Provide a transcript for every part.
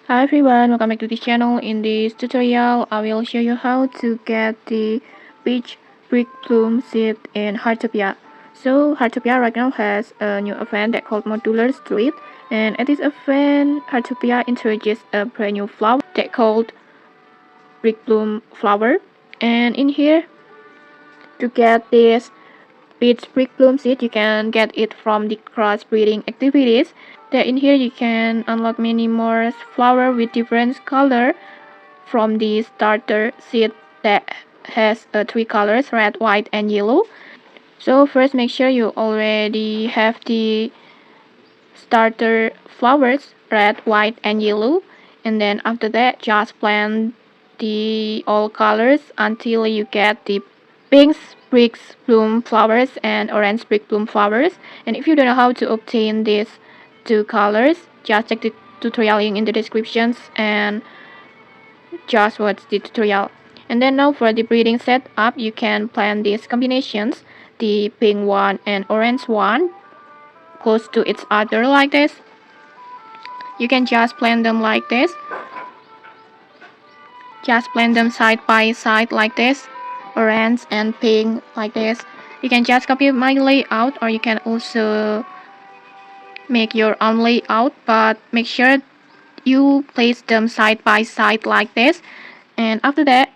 Hi everyone, welcome back to this channel. In this tutorial, I will show you how to get the peach brick bloom seed in Heartopia. So Heartopia right now has a new event that called Modular Street, and at this event, Heartopia introduced a brand new flower that called brick bloom flower. And in here, to get this peach brick bloom seed, you can get it from the crossbreeding activities. That in here you can unlock many more flowers with different color from the starter seed that has three colors: red, white, and yellow. So first make sure you already have the starter flowers, red, white, and yellow, and then after that just plant the all colors until you get the pink brick bloom flowers and orange brick bloom flowers. And if you don't know how to obtain these two colors, just check the tutorial link in the descriptions and just watch the tutorial. And then now for the breeding setup, you can plan these combinations, the pink one and orange one close to each other like this. You can just plan them like this. Just plan them side by side like this, orange and pink like this. You can just copy my layout, or you can also make your own layout, but make sure you place them side by side like this. And after that,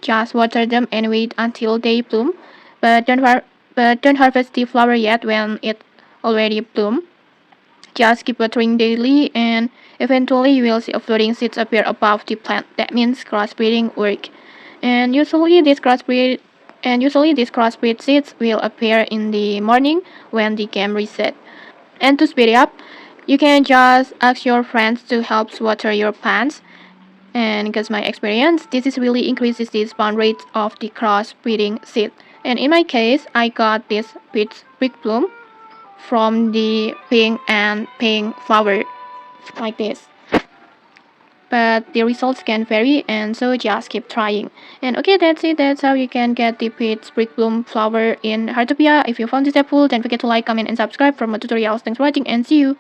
just water them and wait until they bloom, but don't harvest the flower yet when it already bloom. Just keep watering daily, and eventually you will see floating seeds appear above the plant. That means crossbreeding work. And usually these crossbreed seeds will appear in the morning when the game reset. And to speed it up, you can just ask your friends to help water your plants. And because my experience, this is really increases the spawn rate of the crossbreeding seed. And in my case, I got this peach brick bloom from the pink and pink flower like this. But the results can vary, and so just keep trying. And okay, that's it. That's how you can get the peach brick bloom flower in Heartopia. If you found this helpful, don't forget to like, comment, and subscribe for more tutorials. Thanks for watching, and see you.